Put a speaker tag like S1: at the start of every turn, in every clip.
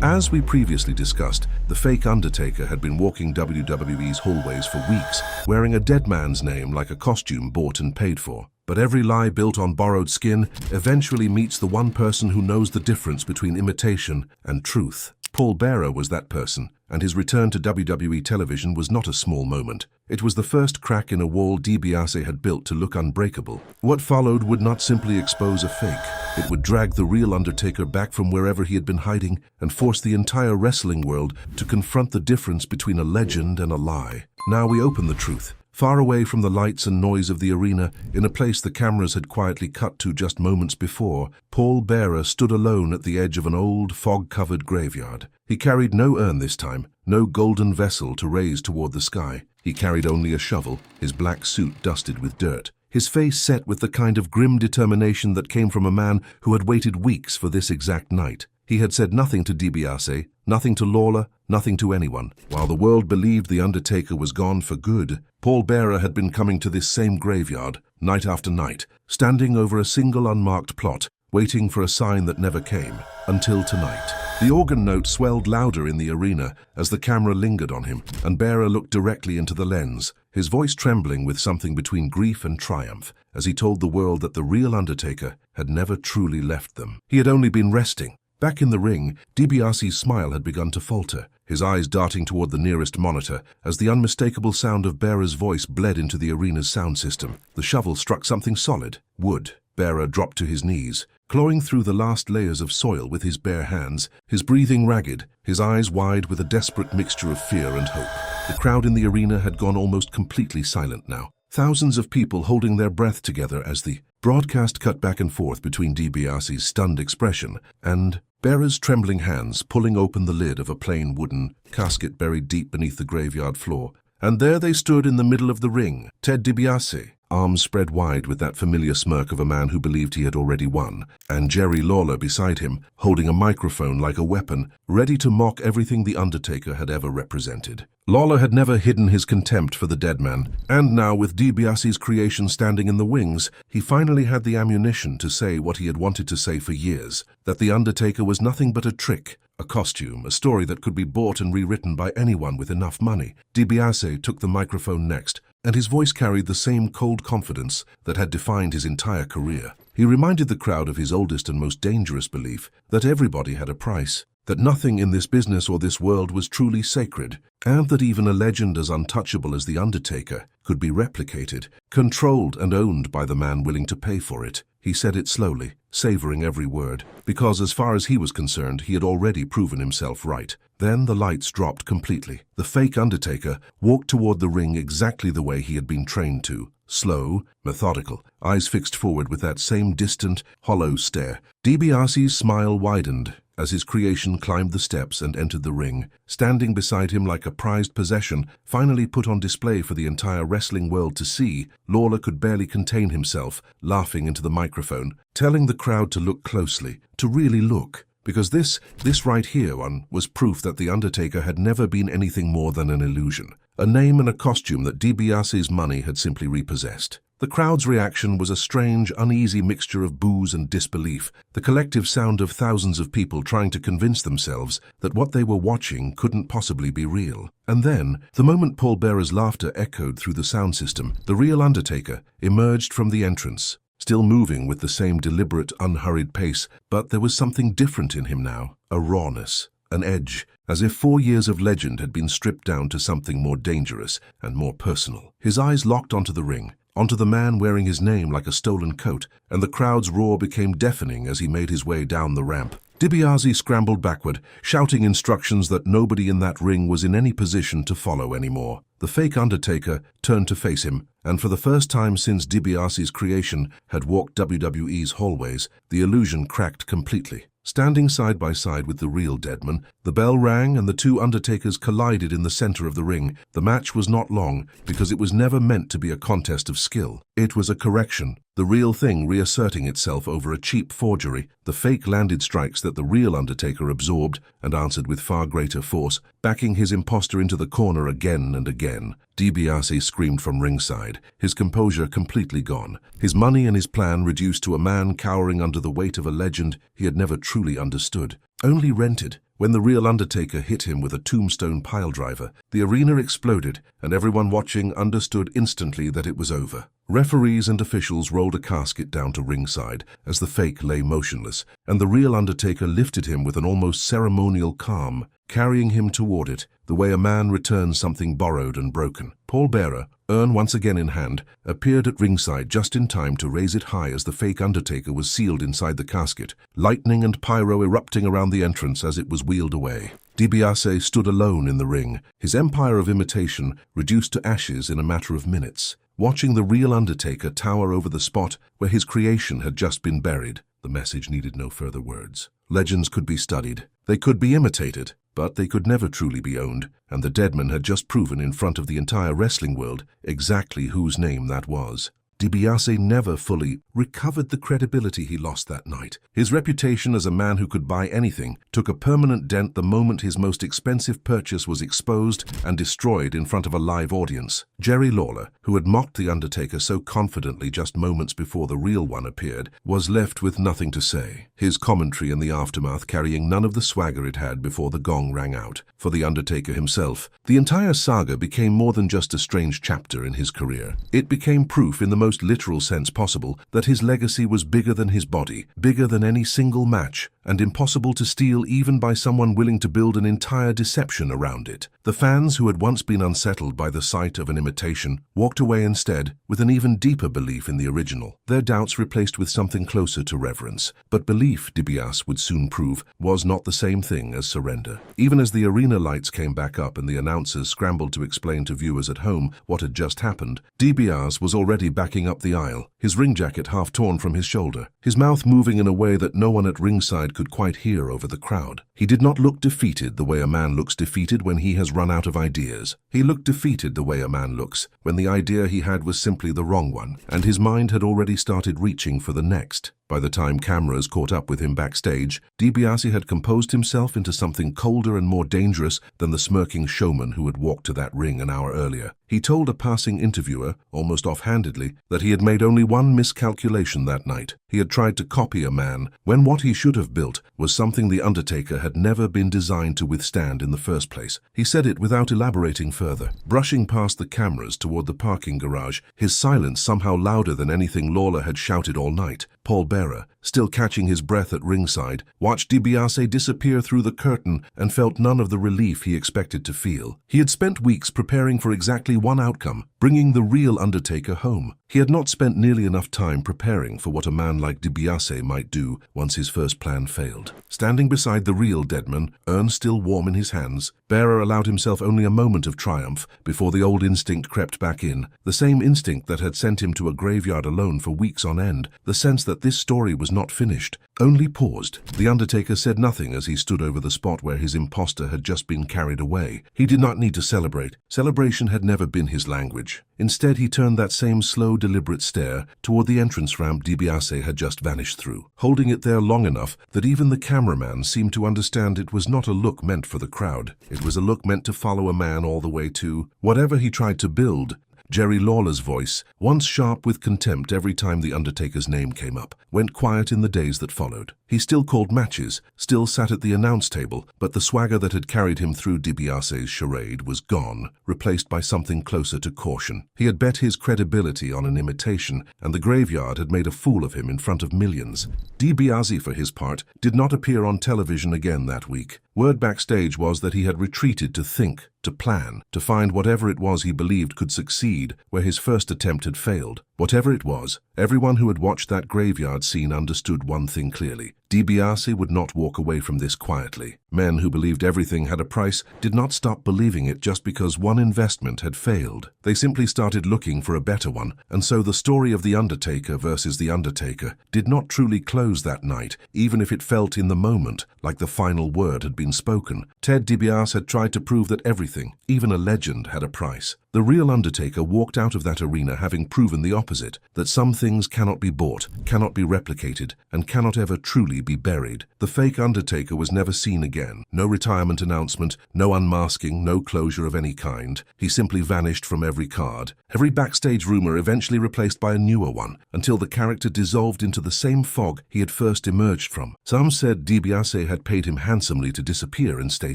S1: As we previously discussed, the fake Undertaker had been walking WWE's hallways for weeks, wearing a dead man's name like a costume bought and paid for. But every lie built on borrowed skin eventually meets the one person who knows the difference between imitation and truth. Paul Bearer was that person, and his return to WWE television was not a small moment. It was the first crack in a wall DiBiase had built to look unbreakable. What followed would not simply expose a fake. It would drag the real Undertaker back from wherever he had been hiding and force the entire wrestling world to confront the difference between a legend and a lie. Now we open the truth. Far away from the lights and noise of the arena, in a place the cameras had quietly cut to just moments before, Paul Bearer stood alone at the edge of an old, fog-covered graveyard. He carried no urn this time, no golden vessel to raise toward the sky. He carried only a shovel, his black suit dusted with dirt, his face set with the kind of grim determination that came from a man who had waited weeks for this exact night. He had said nothing to DiBiase, nothing to Lawler, nothing to anyone. While the world believed the Undertaker was gone for good, Paul Bearer had been coming to this same graveyard, night after night, standing over a single unmarked plot, waiting for a sign that never came, until tonight. The organ note swelled louder in the arena as the camera lingered on him, and Bearer looked directly into the lens, his voice trembling with something between grief and triumph, as he told the world that the real Undertaker had never truly left them. He had only been resting. Back in the ring, DiBiase's smile had begun to falter, his eyes darting toward the nearest monitor as the unmistakable sound of Bearer's voice bled into the arena's sound system. The shovel struck something solid, wood. Bearer dropped to his knees, clawing through the last layers of soil with his bare hands, his breathing ragged, his eyes wide with a desperate mixture of fear and hope. The crowd in the arena had gone almost completely silent now. Thousands of people holding their breath together as the broadcast cut back and forth between DiBiase's stunned expression and Bearer's trembling hands pulling open the lid of a plain wooden casket buried deep beneath the graveyard floor. And there they stood in the middle of the ring, Ted DiBiase, arms spread wide with that familiar smirk of a man who believed he had already won, and Jerry Lawler beside him, holding a microphone like a weapon, ready to mock everything the Undertaker had ever represented. Lawler had never hidden his contempt for the Deadman, and now with DiBiase's creation standing in the wings, he finally had the ammunition to say what he had wanted to say for years, that the Undertaker was nothing but a trick, a costume, a story that could be bought and rewritten by anyone with enough money. DiBiase took the microphone next, and his voice carried the same cold confidence that had defined his entire career. He reminded the crowd of his oldest and most dangerous belief, that everybody had a price, that nothing in this business or this world was truly sacred, and that even a legend as untouchable as The Undertaker could be replicated, controlled and owned by the man willing to pay for it. He said it slowly, savoring every word, because as far as he was concerned, he had already proven himself right. Then the lights dropped completely. The fake Undertaker walked toward the ring exactly the way he had been trained to, slow, methodical, eyes fixed forward with that same distant, hollow stare. DiBiase's smile widened as his creation climbed the steps and entered the ring, standing beside him like a prized possession, finally put on display for the entire wrestling world to see. Lawler could barely contain himself, laughing into the microphone, telling the crowd to look closely, to really look, because this right here was proof that the Undertaker had never been anything more than an illusion, a name and a costume that DiBiase's money had simply repossessed. The crowd's reaction was a strange, uneasy mixture of boos and disbelief, the collective sound of thousands of people trying to convince themselves that what they were watching couldn't possibly be real. And then, the moment Paul Bearer's laughter echoed through the sound system, the real Undertaker emerged from the entrance, still moving with the same deliberate, unhurried pace, but there was something different in him now, a rawness, an edge, as if 4 years of legend had been stripped down to something more dangerous and more personal. His eyes locked onto the ring, onto the man wearing his name like a stolen coat, and the crowd's roar became deafening as he made his way down the ramp. DiBiase scrambled backward, shouting instructions that nobody in that ring was in any position to follow anymore. The fake Undertaker turned to face him, and for the first time since DiBiase's creation had walked WWE's hallways, the illusion cracked completely. Standing side by side with the real Deadman, the bell rang and the two Undertakers collided in the center of the ring. The match was not long, because it was never meant to be a contest of skill. It was a correction, the real thing reasserting itself over a cheap forgery. The fake landed strikes that the real Undertaker absorbed and answered with far greater force, backing his imposter into the corner again and again. DiBiase screamed from ringside, his composure completely gone, his money and his plan reduced to a man cowering under the weight of a legend he had never truly understood, only rented. When the real Undertaker hit him with a Tombstone piledriver, the arena exploded, and everyone watching understood instantly that it was over. Referees and officials rolled a casket down to ringside as the fake lay motionless, and the real Undertaker lifted him with an almost ceremonial calm, carrying him toward it, the way a man returns something borrowed and broken. Paul Bearer, urn once again in hand, appeared at ringside just in time to raise it high as the fake Undertaker was sealed inside the casket, lightning and pyro erupting around the entrance as it was wheeled away. DiBiase stood alone in the ring, his empire of imitation reduced to ashes in a matter of minutes. Watching the real Undertaker tower over the spot where his creation had just been buried, the message needed no further words. Legends could be studied, they could be imitated, but they could never truly be owned, and the Deadman had just proven in front of the entire wrestling world exactly whose name that was. DiBiase never fully recovered the credibility he lost that night. His reputation as a man who could buy anything took a permanent dent the moment his most expensive purchase was exposed and destroyed in front of a live audience. Jerry Lawler, who had mocked the Undertaker so confidently just moments before the real one appeared, was left with nothing to say, his commentary in the aftermath carrying none of the swagger it had before the gong rang out. For the Undertaker himself, the entire saga became more than just a strange chapter in his career. It became proof in the most literal sense possible that his legacy was bigger than his body, bigger than any single match, and impossible to steal even by someone willing to build an entire deception around it. The fans who had once been unsettled by the sight of an imitation walked away instead with an even deeper belief in the original, their doubts replaced with something closer to reverence. But belief, DiBiase would soon prove, was not the same thing as surrender. Even as the arena lights came back up and the announcers scrambled to explain to viewers at home what had just happened, DiBiase was already backing up the aisle, his ring jacket half torn from his shoulder, his mouth moving in a way that no one at ringside could quite hear over the crowd. He did not look defeated the way a man looks defeated when he has run out of ideas. He looked defeated the way a man looks when the idea he had was simply the wrong one, and his mind had already started reaching for the next. By the time cameras caught up with him backstage, DiBiase had composed himself into something colder and more dangerous than the smirking showman who had walked to that ring an hour earlier. He told a passing interviewer, almost offhandedly, that he had made only one miscalculation that night. He had tried to copy a man, when what he should have built was something the Undertaker had never been designed to withstand in the first place. He said it without elaborating further. Brushing past the cameras toward the parking garage, his silence somehow louder than anything Lawler had shouted all night. Paul Bearer, still catching his breath at ringside, watched DiBiase disappear through the curtain and felt none of the relief he expected to feel. He had spent weeks preparing for exactly one outcome, bringing the real Undertaker home. He had not spent nearly enough time preparing for what a man like DiBiase might do once his first plan failed. Standing beside the real Deadman, urn still warm in his hands, Bearer allowed himself only a moment of triumph before the old instinct crept back in, the same instinct that had sent him to a graveyard alone for weeks on end, the sense that this story was not finished, only paused. The Undertaker said nothing as he stood over the spot where his imposter had just been carried away. He did not need to celebrate. Celebration had never been his language. Instead, he turned that same slow, deliberate stare toward the entrance ramp DiBiase had just vanished through, holding it there long enough that even the cameraman seemed to understand it was not a look meant for the crowd. It was a look meant to follow a man all the way to whatever he tried to build. Jerry Lawler's voice, once sharp with contempt every time the Undertaker's name came up, went quiet in the days that followed. He still called matches, still sat at the announce table, but the swagger that had carried him through DiBiase's charade was gone, replaced by something closer to caution. He had bet his credibility on an imitation, and the graveyard had made a fool of him in front of millions. DiBiase, for his part, did not appear on television again that week. Word backstage was that he had retreated to think, to plan, to find whatever it was he believed could succeed where his first attempt had failed. Whatever it was, everyone who had watched that graveyard scene understood one thing clearly. DiBiase would not walk away from this quietly. Men who believed everything had a price did not stop believing it just because one investment had failed. They simply started looking for a better one, and so the story of the Undertaker versus the Undertaker did not truly close that night, even if it felt in the moment like the final word had been spoken. Ted DiBiase had tried to prove that everything, even a legend, had a price. The real Undertaker walked out of that arena having proven the opposite, that some things cannot be bought, cannot be replicated, and cannot ever truly be buried. The fake Undertaker was never seen again. No retirement announcement, no unmasking, no closure of any kind. He simply vanished from every card. Every backstage rumor eventually replaced by a newer one, until the character dissolved into the same fog he had first emerged from. Some said DiBiase had paid him handsomely to disappear and stay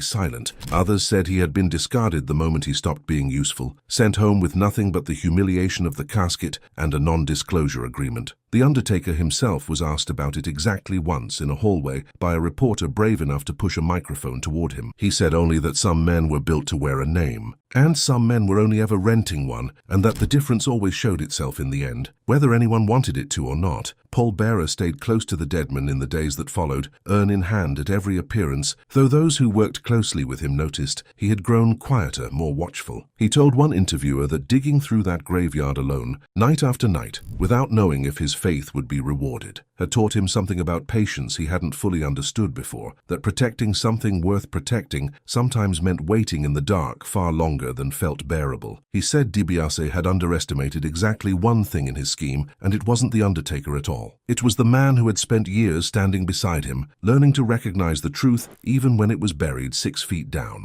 S1: silent. Others said he had been discarded the moment he stopped being useful, sent home with nothing but the humiliation of the casket and a non-disclosure agreement. The Undertaker himself was asked about it exactly once in a hallway by a reporter brave enough to push a microphone toward him. He said only that some men were built to wear a name, and some men were only ever renting one, and that the difference always showed itself in the end, whether anyone wanted it to or not. Paul Bearer stayed close to the Deadman in the days that followed, urn in hand at every appearance, though those who worked closely with him noticed he had grown quieter, more watchful. He told one interviewer that digging through that graveyard alone, night after night, without knowing if his faith would be rewarded, had taught him something about patience he hadn't fully understood before, that protecting something worth protecting sometimes meant waiting in the dark far longer than felt bearable. He said DiBiase had underestimated exactly one thing in his scheme, and it wasn't the Undertaker at all. It was the man who had spent years standing beside him, learning to recognize the truth even when it was buried 6 feet down.